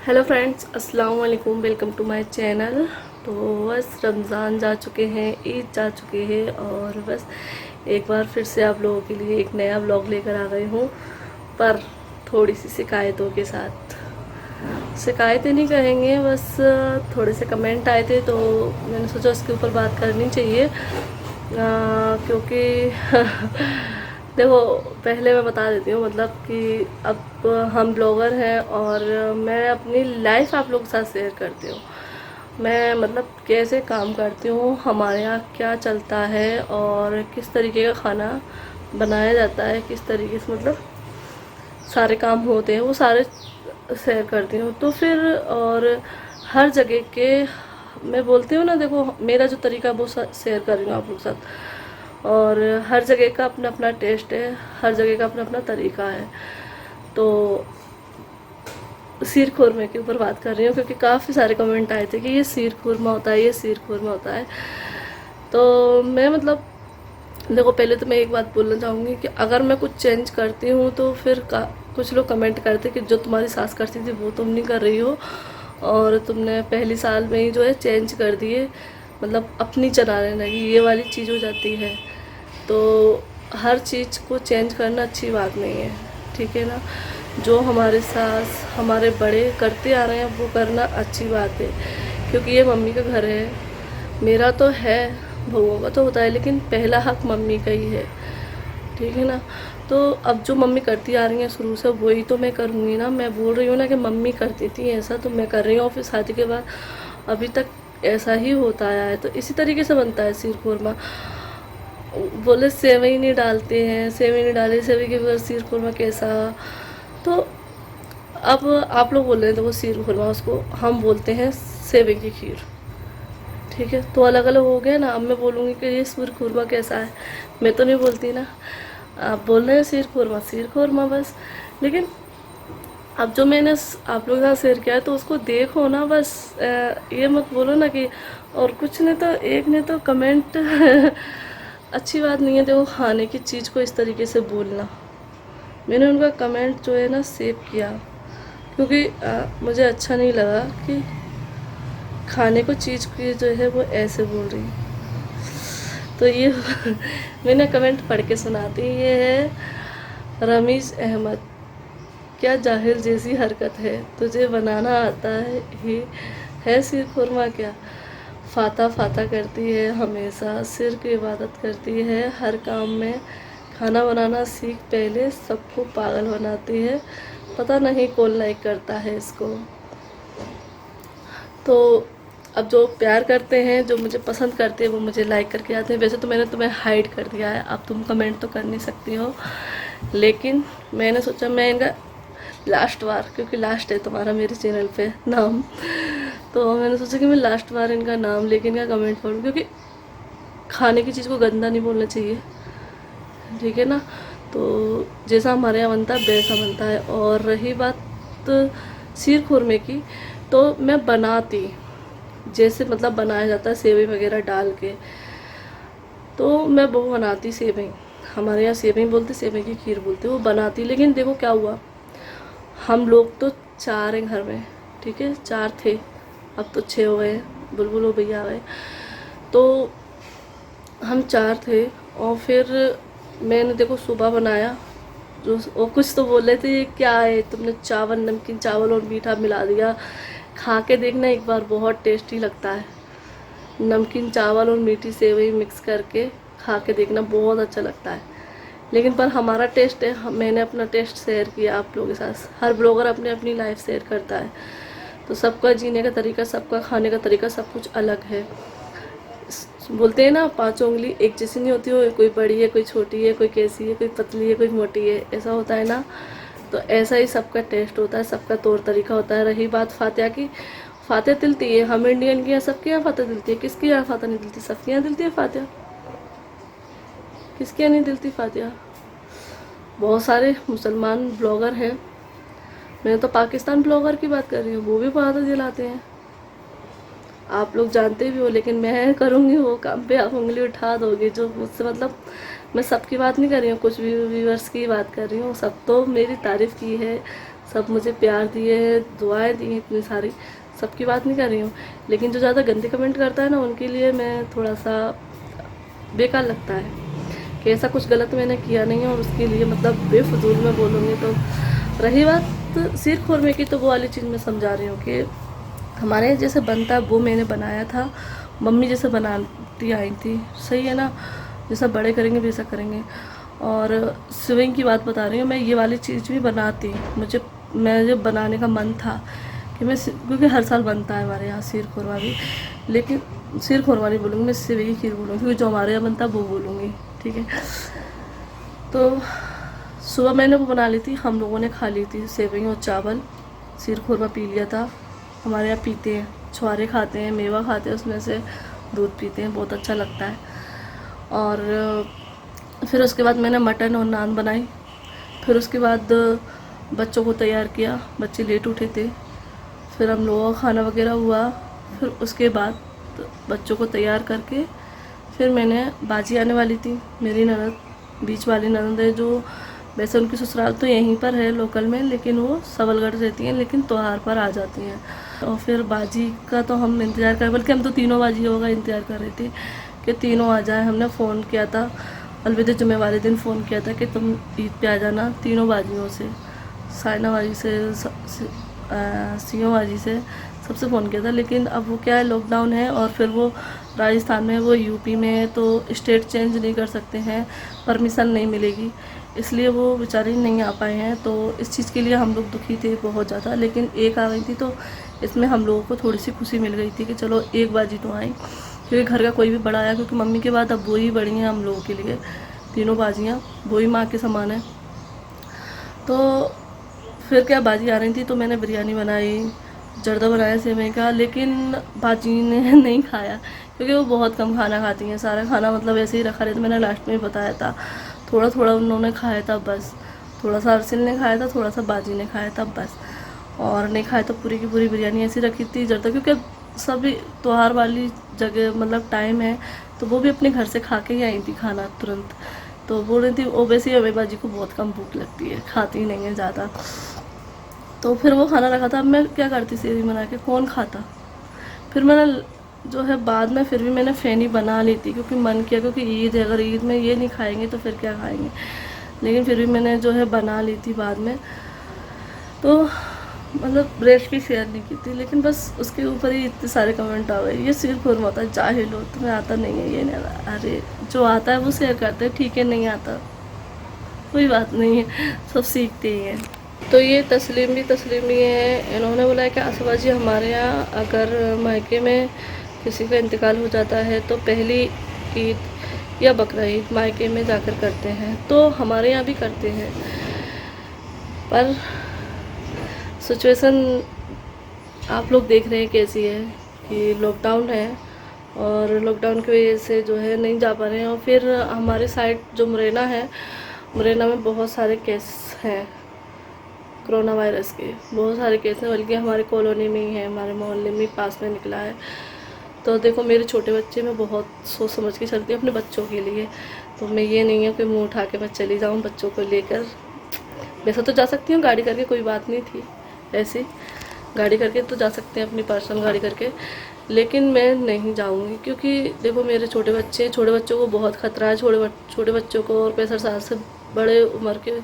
Hello friends, अस्सलाम वालेकुम। Welcome to my channel. तो बस रमज़ान जा चुके हैं, ईद जा चुके हैं और बस एक बार फिर से आप लोगों के लिए एक नया व्लॉग लेकर आ गई हूँ, पर थोड़ी सी शिकायतों के साथ। शिकायतें नहीं कहेंगे, बस थोड़े से कमेंट आए थे तो मैंने सोचा उसके ऊपर बात करनी चाहिए। क्योंकि देखो, पहले मैं बता देती हूँ मतलब कि अब हम ब्लॉगर हैं और मैं अपनी लाइफ आप लोगों के साथ शेयर करती हूँ। मैं मतलब कैसे काम करती हूँ, हमारे यहाँ क्या चलता है और किस तरीके का खाना बनाया जाता है, किस तरीके से मतलब सारे काम होते हैं, वो सारे शेयर करती हूँ। तो फिर और हर जगह के मैं बोलती हूँ ना, देखो मेरा जो तरीका वो शेयर कर रही हूँ आप लोग के साथ। और हर जगह का अपना अपना टेस्ट है, हर जगह का अपना अपना तरीका है। तो शीर खुरमे के ऊपर बात कर रही हूँ क्योंकि काफ़ी सारे कमेंट आए थे कि ये शीर खुरमा होता है, ये शीर खुरमा होता है। तो मैं मतलब देखो, पहले तो मैं एक बात बोलना चाहूँगी कि अगर मैं कुछ चेंज करती हूँ तो फिर कुछ लोग कमेंट करते कि जो तुम्हारी सास करती थी वो तुम नहीं कर रही हो और तुमने पहली साल में ही जो है चेंज कर दिए, मतलब अपनी चलाने लगी, ये वाली चीज़ हो जाती है। तो हर चीज़ को चेंज करना अच्छी बात नहीं है, ठीक है ना। जो हमारे सास हमारे बड़े करते आ रहे हैं वो करना अच्छी बात है, क्योंकि ये मम्मी का घर है। मेरा तो है, बहुओं का तो होता है, लेकिन पहला हक मम्मी का ही है, ठीक है ना। तो अब जो मम्मी करती आ रही हैं शुरू से वही तो मैं करूँगी ना। मैं बोल रही हूँ ना कि मम्मी करती थी ऐसा, तो मैं कर रही हूँ। फिर शादी के बाद अभी तक ऐसा ही होता आया है। तो इसी तरीके से बनता है शीर खुरमा। बोले सेवई नहीं डालते हैं, सेवई नहीं डाले, सेवई के बगैर शीर खुरमा कैसा। तो अब आप लोग बोल रहे हैं तो वो शीर खुरमा, उसको हम बोलते हैं सेवई की खीर, ठीक है। तो अलग अलग हो गया ना। अब मैं बोलूँगी कि ये शीर खुरमा कैसा है, मैं तो नहीं बोलती ना। आप बोल रहे हैं शीर खुरमा बस। लेकिन अब जो मैंने आप लोगों के साथ शेयर किया है तो उसको देखो ना बस। ये मत बोलो ना कि और कुछ नहीं। तो एक ने तो कमेंट अच्छी बात नहीं है देखो, खाने की चीज़ को इस तरीके से बोलना। मैंने उनका कमेंट जो है ना सेव किया, क्योंकि मुझे अच्छा नहीं लगा कि खाने को चीज़ की जो है वो ऐसे बोल रही। तो ये मैंने कमेंट पढ़ के सुनाती। ये है रमीज अहमद, क्या जाहिल जैसी हरकत है, तुझे बनाना आता है सिर खुरमा क्या। फाता फाता करती है हमेशा, सिर की इबादत करती है हर काम में। खाना बनाना सीख पहले, सबको पागल बनाती है, पता नहीं कौन लाइक करता है इसको। तो अब जो प्यार करते हैं, जो मुझे पसंद करते हैं, वो मुझे लाइक करके आते हैं। वैसे तो मैंने तुम्हें हाइड कर दिया है, अब तुम कमेंट तो कर नहीं सकती हो, लेकिन मैंने सोचा मैं इनका लास्ट बार, क्योंकि लास्ट है तुम्हारा मेरे चैनल पे नाम, तो मैंने सोचा कि मैं लास्ट बार इनका नाम लेके इनका कमेंट पढ़ूँ, क्योंकि खाने की चीज़ को गंदा नहीं बोलना चाहिए, ठीक है ना। तो जैसा हमारे यहाँ बनता है वैसा बनता है। और रही बात शीर खुरमे की, तो मैं बनाती जैसे मतलब बनाया जाता है सेवई वगैरह डाल के, तो मैं वो बनाती सेवई। हमारे यहाँ सेवई बोलते, सेवई की खीर बोलते, वो बनाती। लेकिन देखो क्या हुआ, हम लोग तो 4 हैं घर में, ठीक है, 4 थे, अब तो 6 हो गए, बुलबुल हो भैया आ गए। तो हम 4 थे और फिर मैंने देखो सुबह बनाया, जो वो कुछ तो बोल रहे थे ये क्या है, तुमने चावल, नमकीन चावल और मीठा मिला दिया। खा के देखना एक बार, बहुत टेस्टी लगता है। नमकीन चावल और मीठी सेवई मिक्स करके खा के देखना, बहुत अच्छा लगता है। लेकिन पर हमारा टेस्ट है, मैंने अपना टेस्ट शेयर किया आप लोगों के साथ। हर ब्लॉगर अपने अपनी लाइफ शेयर करता है, तो सबका जीने का तरीका, सबका खाने का तरीका सब कुछ अलग है। बोलते हैं ना, 5 उंगली एक जैसी नहीं होती, हो कोई बड़ी है, कोई छोटी है, कोई कैसी है, कोई पतली है, कोई मोटी है, ऐसा होता है ना। तो ऐसा ही सबका टेस्ट होता है, सबका तौर तरीका होता है। रही बात फातिया की, फातिया दिलती है, हम इंडियन की यहाँ सबके यहाँ फातिया दिलती है। किसके यहाँ फातिया नहीं दिलती? सबके यहाँ दिलती है फातिया, किसके यहाँ नहीं दिलती फातिया? बहुत सारे मुसलमान ब्लॉगर हैं, मैं तो पाकिस्तान ब्लॉगर की बात कर रही हूँ, वो भी फातिया दिलाते हैं, आप लोग जानते भी हो। लेकिन मैं करूँगी वो काम पे आप उंगली उठा दोगे, जो मुझसे मतलब, मैं सबकी बात नहीं कर रही हूँ, कुछ भी व्यूअर्स की बात कर रही हूँ। सब तो मेरी तारीफ़ की है, सब मुझे प्यार दिए हैं, दुआएं दी हैं इतनी सारी, सबकी बात नहीं कर रही हूँ, लेकिन जो ज़्यादा गंदे कमेंट करता है ना उनके लिए मैं थोड़ा सा बेकार लगता है कि ऐसा कुछ गलत मैंने किया नहीं है और उसके लिए मतलब बेफजूल में बोलूँगी। तो रही बात सिर खोरने की, तो वो वाली चीज़ मैं समझा रही हूँ कि हमारे जैसे बनता है वो मैंने बनाया था, मम्मी जैसे बनाती आई थी, सही है ना, जैसा बड़े करेंगे वैसा करेंगे। और स्विंग की बात बता रही हूँ, मैं ये वाली चीज़ भी बनाती, मुझे बनाने का मन था कि क्योंकि हर साल बनता है हमारे यहाँ शीर खोरवा भी, लेकिन शीर खोरवा नहीं बोलूँगी, मैं सेवई की खीर बोलूँगी, क्योंकि जो हमारे यहाँ बनता है वो बोलूँगी, ठीक है। तो सुबह मैंने वो बना ली थी, हम लोगों ने खा ली थी सेवई और चावल, शीर खोरवा पी लिया था। हमारे यहाँ पीते हैं, छुआरे खाते हैं, मेवा खाते हैं, उसमें से दूध पीते हैं, बहुत अच्छा लगता है। और फिर उसके बाद मैंने मटन और नान बनाई। फिर उसके बाद बच्चों को तैयार किया, बच्चे लेट उठे थे, फिर हम लोगों का खाना वगैरह हुआ। फिर उसके बाद बच्चों को तैयार करके फिर मैंने, बाजी आने वाली थी, मेरी ननद, बीच वाली ननद है, जो वैसे उनकी ससुराल तो यहीं पर है लोकल में, लेकिन वो सबलगढ़ रहती हैं, लेकिन त्योहार पर आ जाती हैं। और फिर बाजी का तो हम इंतज़ार कर, बल्कि हम तो तीनों बाजियों का इंतज़ार कर रहे थे कि तीनों आ जाए। हमने फ़ोन किया था, अलविदा जुम्मे वाले दिन फ़ोन किया था कि तुम ईद पे आ जाना, तीनों बाजियों से, साइना बाजी से, सीओ बाजी से, सबसे फ़ोन किया था। लेकिन अब वो क्या है, लॉकडाउन है और फिर वो राजस्थान में, वो यूपी में है, तो स्टेट चेंज नहीं कर सकते हैं, परमिशन नहीं मिलेगी, इसलिए वो बेचारे नहीं आ पाए हैं। तो इस चीज़ के लिए हम लोग दुखी थे बहुत ज़्यादा। लेकिन एक आ गई थी तो इसमें हम लोगों को थोड़ी सी खुशी मिल गई थी कि चलो एक बाजी तो आई, क्योंकि घर का कोई भी बड़ा आया, क्योंकि मम्मी के बाद अब वो ही बड़ी हैं हम लोगों के लिए, तीनों बाजियाँ वो ही माँ के समान है। तो फिर क्या, बाजी आ रही थी तो मैंने बिरयानी बनाई, जर्दा बनाया सेवई का, लेकिन बाजी ने नहीं खाया, क्योंकि वो बहुत कम खाना खाती हैं, सारा खाना मतलब ऐसे ही रखा रहता। मैंने लास्ट में बताया था, थोड़ा थोड़ा उन्होंने खाया था बस, थोड़ा सा अरसिल ने खाया था, थोड़ा सा बाजी ने खाया था बस, और नहीं खाया तो पूरी की पूरी बिरयानी ऐसी रखी थी जर्दा, क्योंकि सभी त्योहार वाली जगह मतलब टाइम है, तो वो भी अपने घर से खा के ही आई थी खाना तुरंत। तो बोल रही थी, ओबेसी हमें बाजी को बहुत कम भूख लगती है, खाती नहीं है ज़्यादा। तो फिर वो खाना रखा था, अब मैं क्या करती, सेवई बना के कौन खाता। फिर मैंने जो है बाद में फिर भी मैंने फेनी बना ली थी, क्योंकि मन किया, क्योंकि ईद है, अगर ईद में ये नहीं खाएंगे तो फिर क्या खाएंगे। लेकिन फिर भी मैंने जो है बना ली थी बाद में। तो मतलब रेसिपी शेयर नहीं की थी, लेकिन बस उसके ऊपर ही इतने सारे कमेंट आ गए, ये सिर्फ खुरमा होता है, जाहिल हो, तुम्हें आता नहीं है, ये नहीं आता। अरे जो आता है वो शेयर करते हैं, ठीक है, नहीं आता कोई बात नहीं है, सब सीखते ही हैं। तो ये तस्लीम भी है, इन्होंने बोला है कि आसफा जी, हमारे यहाँ अगर मायके में किसी का इंतकाल हो जाता है तो पहली ईद या बकरा ईद मायके में जाकर करते हैं, तो हमारे यहाँ भी करते हैं। पर सिचुएशन आप लोग देख रहे हैं कैसी है, कि लॉकडाउन है और लॉकडाउन की वजह से जो है नहीं जा पा रहे हैं। और फिर हमारे साइड जो मुरैना है, मुरैना में बहुत सारे केस हैं कोरोना वायरस के, बहुत सारे केस हैं, बल्कि हमारे कॉलोनी में ही है, हमारे मोहल्ले में पास में निकला है। तो देखो मेरे छोटे बच्चे, मैं बहुत सोच समझ के चलती हूँ अपने बच्चों के लिए, तो मैं ये नहीं है कि मुँह उठा के मैं चली जाऊँ बच्चों को लेकर। वैसे तो जा सकती हूँ गाड़ी करके, कोई बात नहीं थी, ऐसे गाड़ी करके तो जा सकते हैं, अपनी पर्सनल गाड़ी करके, लेकिन मैं नहीं जाऊँगी, क्योंकि देखो मेरे छोटे बच्चों को बहुत ख़तरा है, छोटे बच्चों को और 65 साल से बड़े उम्र के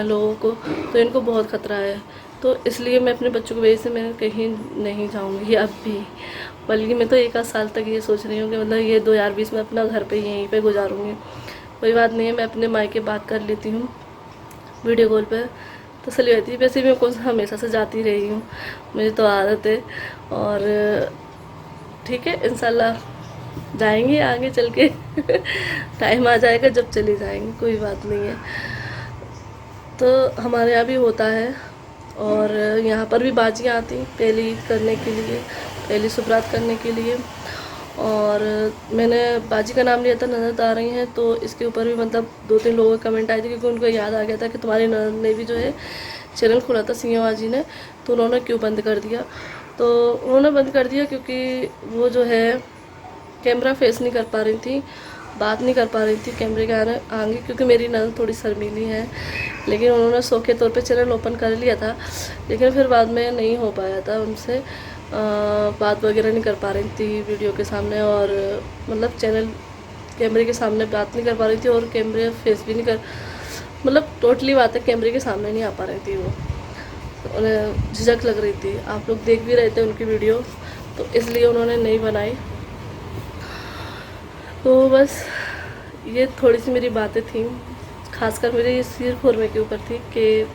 लोगों को, तो इनको बहुत ख़तरा है। तो इसलिए मैं अपने बच्चों की वजह से मैं कहीं नहीं जाऊँगी अब भी, बल्कि मैं तो 1 आध साल तक ये सोच रही हूँ कि मतलब ये 2020 में अपना घर पे यहीं पे गुजारूँगी। कोई बात नहीं है, मैं अपने मायके बात कर लेती हूँ वीडियो कॉल पे, तसल्ली रहती है। वैसे मैं कौन सा हमेशा से जाती रही हूँ, मुझे तो आदत है, और ठीक है इंशाल्लाह जाएंगे आगे चल के टाइम आ जाएगा जब चले जाएंगे, कोई बात नहीं है। तो हमारे यहाँ भी होता है, और यहाँ पर भी बाजियाँ आती पहली ईद करने के लिए, पहली सुबरात करने के लिए। और मैंने बाजी का नाम लिया था, ननद आ रही हैं, तो इसके ऊपर भी मतलब 2-3 लोगों के कमेंट आए थे, क्योंकि उनको याद आ गया था कि तुम्हारी ननद ने भी जो है चैनल खोला था सिंह बाजी ने, तो उन्होंने क्यों बंद कर दिया। तो उन्होंने बंद कर दिया क्योंकि वो जो है कैमरा फेस नहीं कर पा रही थी, बात नहीं कर पा रही थी कैमरे के आगे, क्योंकि मेरी नज़र थोड़ी शर्मीली है। लेकिन उन्होंने शौक के तौर पे चैनल ओपन कर लिया था, लेकिन फिर बाद में नहीं हो पाया था उनसे, बात वगैरह नहीं कर पा रही थी वीडियो के सामने, और मतलब चैनल कैमरे के सामने बात नहीं कर पा रही थी, और कैमरे फेस भी नहीं कर, मतलब टोटली बात है कैमरे के सामने नहीं आ पा रही थी वो, तो उन्हें झिझक लग रही थी। आप लोग देख भी रहे थे उनकी वीडियो, तो इसलिए उन्होंने नहीं बनाई। तो बस ये थोड़ी सी मेरी बातें थी, खासकर मेरे ये सिर खुरमे के ऊपर थी कि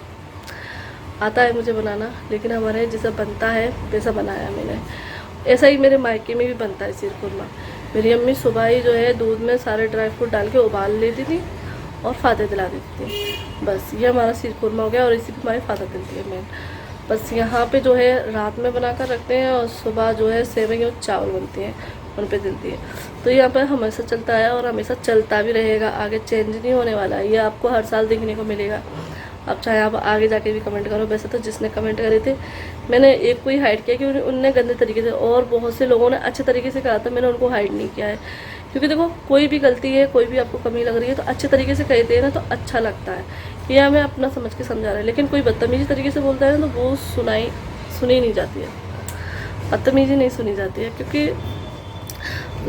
आता है मुझे बनाना, लेकिन हमारे यहाँ जैसा बनता है वैसा बनाया मैंने। ऐसा ही मेरे मायके में भी बनता है सिर खुरमा। मेरी अम्मी सुबह ही जो है दूध में सारे ड्राई फ्रूट डाल के उबाल लेती थी और फाते दिला देती थी। बस ये हमारा सिर खुरमा हो गया, और इसी पर हमारी फाता दिलती है मेन। बस यहाँ पे जो है रात में बना कर रखते हैं, और सुबह जो है सेवई और चावल बनते हैं उन पे दिलती है। तो यहाँ पर हमेशा चलता है और हमेशा चलता भी रहेगा, आगे चेंज नहीं होने वाला है। ये आपको हर साल देखने को मिलेगा। अब चाहे आप आगे जाके भी कमेंट करो। वैसे तो जिसने कमेंट करे थे, मैंने एक को ही हाइड किया कि उनने गंदे तरीके से, और बहुत से लोगों ने अच्छे तरीके से कहा था, मैंने उनको हाइड नहीं किया है। क्योंकि देखो कोई भी गलती है, कोई भी आपको कमी लग रही है, तो अच्छे तरीके से कहते हैं ना तो अच्छा लगता है, ये हमें अपना समझ के समझा रहे हैं। लेकिन कोई बदतमीजी तरीके से बोलता है ना, तो वो सुनी नहीं जाती है, बदतमीजी नहीं सुनी जाती है। क्योंकि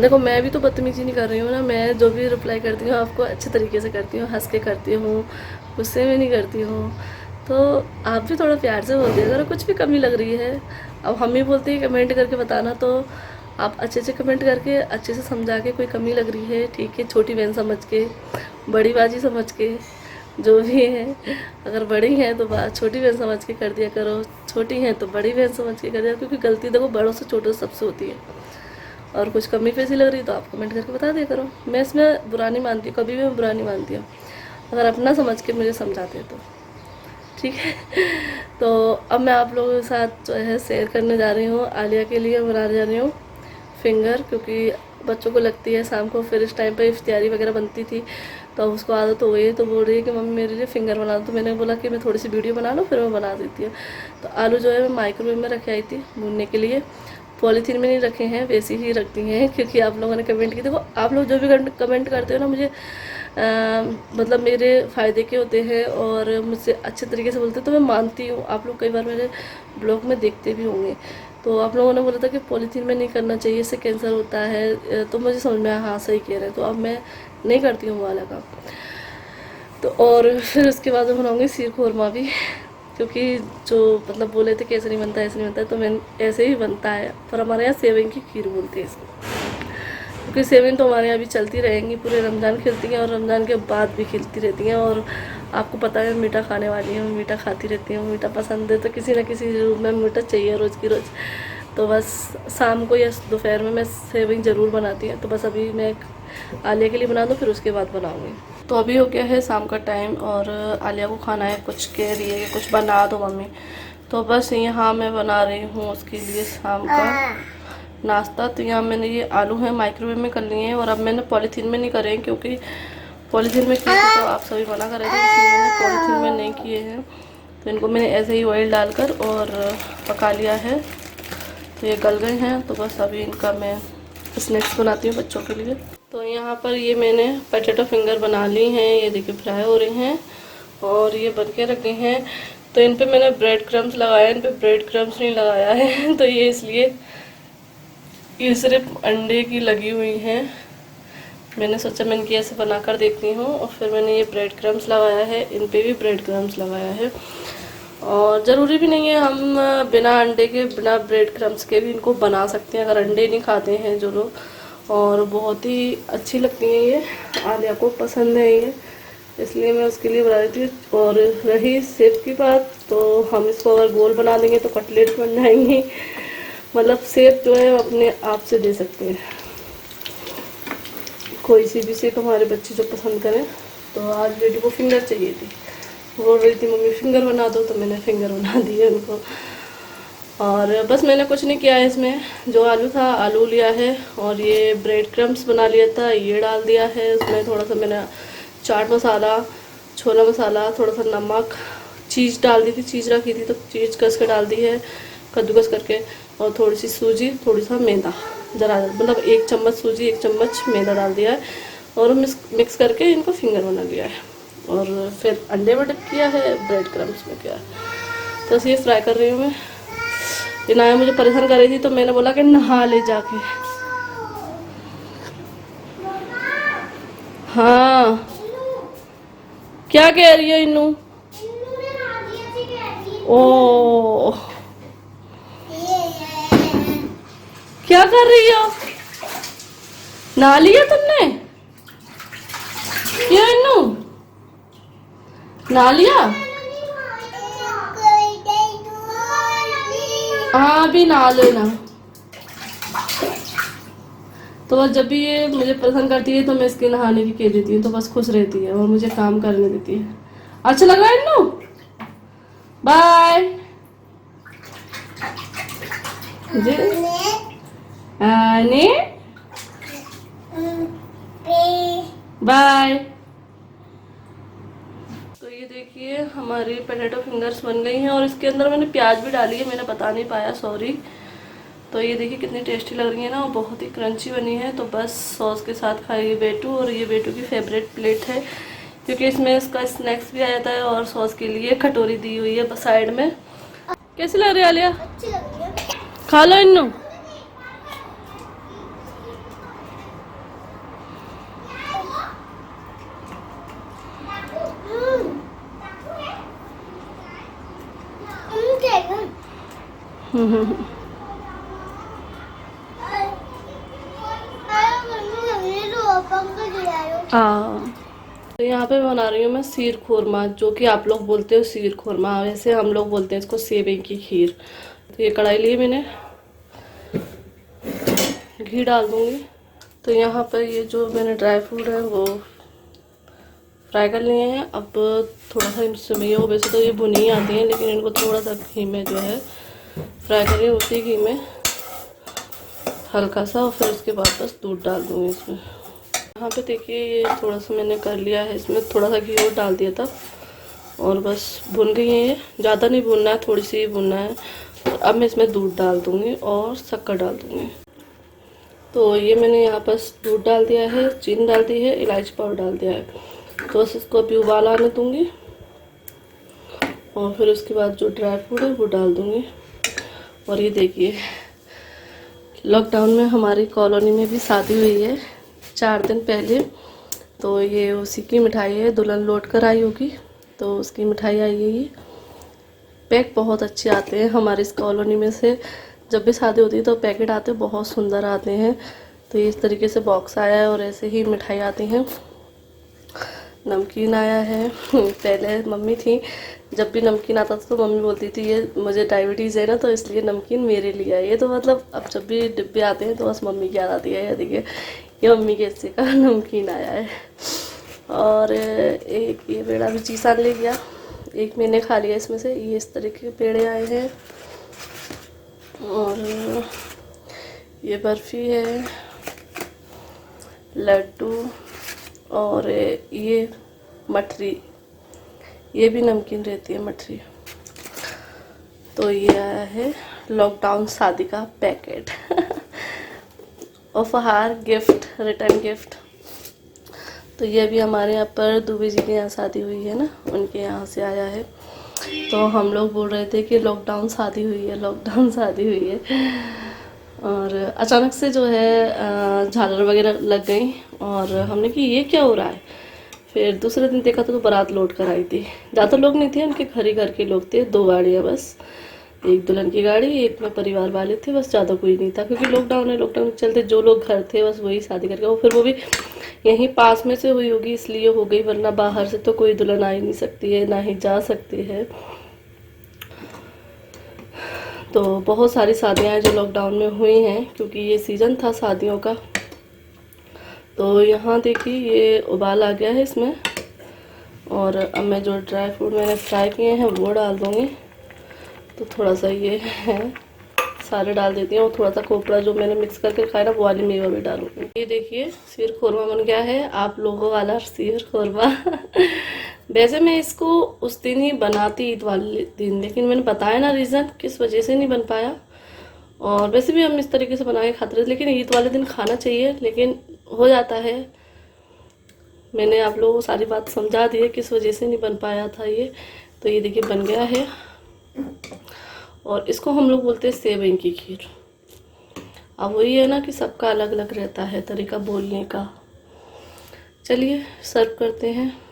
देखो मैं भी तो बदतमीजी नहीं कर रही हूँ ना, मैं जो भी रिप्लाई करती हूँ आपको अच्छे तरीके से करती हूँ, हंस के करती हूँ, गुस्से में नहीं करती हूँ। तो आप भी थोड़ा प्यार से बोल दिया करो, कुछ भी कमी लग रही है। अब हम ही बोलते हैं कमेंट करके बताना, तो आप अच्छे से कमेंट करके अच्छे से समझा के, कोई कमी लग रही है ठीक है, छोटी बहन समझ के, बड़ी बाजी समझ के, जो भी है, अगर बड़ी हैं तो छोटी बहन समझ के कर दिया करो, छोटी हैं तो बड़ी बहन समझ के कर दिया, क्योंकि गलती देखो बड़ों से छोटों से सबसे होती है। और कुछ कमी पैसी लग रही तो आप कमेंट करके बता दिया करो। मैं इसमें बुरा नहीं मानती हूँ, कभी भी मैं बुरा नहीं मानती हूँ, अगर अपना समझ के मुझे समझाते तो ठीक है। तो अब मैं आप लोगों के साथ जो है शेयर करने जा रही हूँ, आलिया के लिए बनाने जा रही हूँ फिंगर, क्योंकि बच्चों को लगती है शाम को, फिर इस टाइम पे इफ्तियारी वगैरह बनती थी तो उसको आदत हो गई है, तो बोल रही है कि मम्मी मेरे लिए फिंगर बना दो। तो मैंने बोला कि मैं थोड़ी सी वीडियो बना लूँ, फिर मैं बना देती हूँ। तो आलू जो है मैं माइक्रोवेव में रखे आई थी भूनने के लिए, पॉलीथीन में नहीं रखे हैं, वैसे ही रखती हैं, क्योंकि आप लोगों ने कमेंट की। देखो आप लोग जो भी कमेंट करते हो ना, मुझे मतलब मेरे फ़ायदे के होते हैं और मुझसे अच्छे तरीके से बोलते हैं, तो मैं मानती हूँ। आप लोग कई बार मेरे ब्लॉग में देखते भी होंगे, तो आप लोगों ने बोला था कि पॉलीथीन में नहीं करना चाहिए, इससे कैंसर होता है, तो मुझे समझ में आया हाँ सही कह रहे हैं, तो अब मैं नहीं करती हूँ वाला काम। तो और फिर उसके बाद मैं बनाऊँगी सीर खुरमा भी, क्योंकि जो मतलब बोले थे कैसे नहीं बनता ऐसे नहीं बनता, तो मैं ऐसे ही बनता है। पर हमारे यहाँ सेवई की खीर बोलते हैं इसको, क्योंकि सेवई तो हमारे यहाँ भी चलती रहेंगी, पूरे रमज़ान खिलती हैं और रमज़ान के बाद भी खिलती रहती हैं। और आपको पता है मीठा खाने वाली हूँ, मीठा खाती रहती हूँ, मीठा पसंद है, तो किसी न किसी रूप में मीठा चाहिए रोज़ की रोज़। तो बस शाम को या दोपहर में मैं सेवई ज़रूर बनाती हूँ। तो बस अभी मैं आलिया के लिए बना दूँ, फिर उसके बाद बनाऊँगी। तो अभी हो गया है शाम का टाइम, और आलिया को खाना है, कुछ कह रही है कि कुछ बना दो मम्मी। तो बस यहाँ मैं बना रही हूँ उसके लिए शाम का नाश्ता। तो यहाँ मैंने ये आलू है माइक्रोवेव में कर लिए हैं, और अब मैंने पॉलीथीन में नहीं करे हैं, क्योंकि पॉलीथीन में किए तो आप सभी मना कर रहे थे, इसलिए मैंने पॉलीथीन में नहीं किए हैं। तो इनको मैंने ऐसे ही ऑयल डालकर और पका लिया है। तो ये गल गए हैं, तो बस अभी इनका मैं स्नैक्स बनाती हूँ बच्चों के लिए। तो यहाँ पर ये मैंने पोटैटो फिंगर बना ली हैं, ये देखिए फ्राई हो रही हैं और ये बन के रखे हैं। तो इन पे मैंने ब्रेड क्रम्स लगाया, इन पे ब्रेड क्रम्स नहीं लगाया है। तो ये इसलिए ये सिर्फ अंडे की लगी हुई हैं। मैंने सोचा मैं इनकी ऐसे बना कर देखती हूँ, और फिर मैंने ये ब्रेड क्रम्स लगाया है, इन पे भी ब्रेड क्रम्स लगाया है। और ज़रूरी भी नहीं है हम बिना अंडे के, बिना ब्रेड क्रम्स के भी इनको बना सकते हैं, अगर अंडे नहीं खाते हैं जो लोग। और बहुत ही अच्छी लगती हैं ये, आलिया को पसंद है ये, इसलिए मैं उसके लिए बना रही थी। और रही शेप की बात, तो हम इसको अगर गोल बना देंगे तो कटलेट बन जाएंगी। मतलब शेप जो है अपने आप से दे सकते हैं, कोई सी भी शेप हमारे बच्चे जो पसंद करें। तो आज बेटी को फिंगर चाहिए थी, बोल रही थी मम्मी फिंगर बना दो, तो मैंने फिंगर बना दी है उनको। और बस मैंने कुछ नहीं किया है इसमें, जो आलू था आलू लिया है, और ये ब्रेड क्रम्स बना लिया था, ये डाल दिया है। उसमें थोड़ा सा मैंने चाट मसाला, छोला मसाला, थोड़ा सा नमक, चीज़ डाल दी थी, चीज़ रखी थी तो चीज़ कस के डाल दी है कद्दूकस करके, और थोड़ी सी सूजी, थोड़ी सा मैदा, ज़रा मतलब 1 चम्मच सूजी 1 चम्मच मैदा डाल दिया है। और मिक्स करके इनको फिंगर बना लिया है और फिर अंडे में डिप किया है, ब्रेड क्रम्स में किया है। तो इसे फ्राई कर रही हूँ मैं। इनाया मुझे परेशान कर रही थी तो मैंने बोला कि नहा ले जाके। हाँ क्या कह रही हो इन्नू? ओ क्या कर रही हो? नहा लिया तुमने? क्यों इन्नू नहा लिया? हाँ अभी नहा लेना। तो बस जब भी ये मुझे पसंद करती है तो मैं इसके नहाने की कह देती हूँ तो बस खुश रहती है और मुझे काम करने देती है। अच्छा लग रहा है इन्नू? बाय जी आने बाय। तो ये देखिए हमारी पोटैटो फिंगर्स बन गई हैं और इसके अंदर मैंने प्याज भी डाली है, मैंने बता नहीं पाया, सॉरी। तो ये देखिए कितनी टेस्टी लग रही है ना, और बहुत ही क्रंची बनी है। तो बस सॉस के साथ खाइए बेटू, और ये बेटू की फेवरेट प्लेट है क्योंकि इसमें इसका स्नैक्स भी आ जाता है और सॉस के लिए कटोरी दी हुई है साइड में। कैसी लग रही है आलिया? अच्छी लग रही है, खा लो इन्नू। हाँ तो यहाँ पे बना रही हूँ मैं सीर खुरमा, जो कि आप लोग बोलते हो सीर खुरमा, वैसे हम लोग बोलते हैं इसको सेवई की खीर। तो ये कढ़ाई ली मैंने, घी डाल दूँगी। तो यहाँ पर ये जो मैंने ड्राई फ्रूट है वो फ्राई कर लिए हैं। अब थोड़ा सा इनमें हो, वैसे तो ये भुनी ही आती हैं लेकिन इनको थोड़ा सा घी में जो है फ्राई कर रही हूँ, उसी घी में हल्का सा, और फिर उसके बाद बस दूध डाल दूँगी इसमें। यहाँ पे देखिए ये थोड़ा सा मैंने कर लिया है, इसमें थोड़ा सा घी और डाल दिया था और बस भुन गई है ये, ज़्यादा नहीं भुनना है, थोड़ी सी ही भुनना है। और अब मैं इसमें दूध डाल दूँगी और शक्कर डाल दूँगी। तो ये मैंने यहाँ पर दूध डाल दिया है, चीनी डाल दी है, इलायची पाउडर डाल दिया है। तो बस इसको अभी उबाल आने दूँगी और फिर उसके बाद जो ड्राई फ्रूट है वो डाल दूँगी। और ये देखिए लॉकडाउन में हमारी कॉलोनी में भी शादी हुई है 4 दिन पहले, तो ये उसी की मिठाई है, दुल्हन लौट कर आई होगी तो उसकी मिठाई आई है। ये पैक बहुत अच्छे आते हैं हमारे इस कॉलोनी में से, जब भी शादी होती है तो पैकेट आते हैं, बहुत सुंदर आते हैं। तो ये इस तरीके से बॉक्स आया है और ऐसे ही मिठाई आती हैं। नमकीन आया है, पहले मम्मी थी, जब भी नमकीन आता था तो मम्मी बोलती थी ये मुझे डायबिटीज़ है ना तो इसलिए नमकीन मेरे लिए आई है। तो मतलब अब जब भी डिब्बे आते हैं तो बस मम्मी की याद आती है, देखिए ये मम्मी के हिस्से का नमकीन आया है। और एक ये पेड़ा भी चीज़ ले गया, एक मैंने खा लिया इसमें से। ये इस तरीके के पेड़े आए हैं और ये बर्फ़ी है, लड्डू, और ये मठरी, ये भी नमकीन रहती है मठरी। तो ये आया है लॉकडाउन शादी का पैकेट उपहार, गिफ्ट, रिटर्न गिफ्ट। तो ये भी हमारे यहाँ पर दुबे जी के यहाँ शादी हुई है ना, उनके यहाँ से आया है। तो हम लोग बोल रहे थे कि लॉकडाउन शादी हुई है, लॉकडाउन शादी हुई है, और अचानक से जो है झालर वगैरह लग गई और हमने कि ये क्या हो रहा है। फिर दूसरे दिन देखा तो बारात लौट कर आई थी, ज़्यादा लोग नहीं थे, उनके घर ही घर के लोग थे, 2 गाड़ियाँ बस, एक दुल्हन की गाड़ी, एक में परिवार वाले थे, बस ज़्यादा कोई नहीं था क्योंकि लॉकडाउन है। लॉकडाउन के चलते जो लोग घर थे बस वही शादी करके, वो फिर वो भी यहीं पास में से हुई होगी इसलिए हो गई, वरना बाहर से तो कोई दुल्हन आ ही नहीं सकती है, ना ही जा सकती है। तो बहुत सारी शादियाँ हैं जो लॉकडाउन में हुई हैं क्योंकि ये सीज़न था शादियों का। तो यहाँ देखिए ये उबाल आ गया है इसमें, और अब मैं जो ड्राई फ्रूट मैंने फ्राई किए हैं वो डाल दूँगी। तो थोड़ा सा ये है, सारे डाल देती हूँ, और थोड़ा सा खोपड़ा जो मैंने मिक्स करके खाया ना वो वाली मेवा भी डालूँगी। ये देखिए सीर खुरमा बन गया है, आप लोगों वाला सीर खुरमा वैसे मैं इसको उस दिन ही बनाती, ईद वाले दिन, लेकिन मैंने बताया ना रीज़न किस वजह से नहीं बन पाया। और वैसे भी हम इस तरीके से बना के खाते रहे, लेकिन ईद वाले दिन खाना चाहिए, लेकिन हो जाता है मैंने आप लोगों को सारी बात समझा दी है किस वजह से नहीं बन पाया था ये। तो ये देखिए बन गया है। और इसको हम लोग बोलते हैं सेवई की खीर। अब वही है ना कि सबका अलग अलग रहता है तरीका बोलने का। चलिए सर्व करते हैं।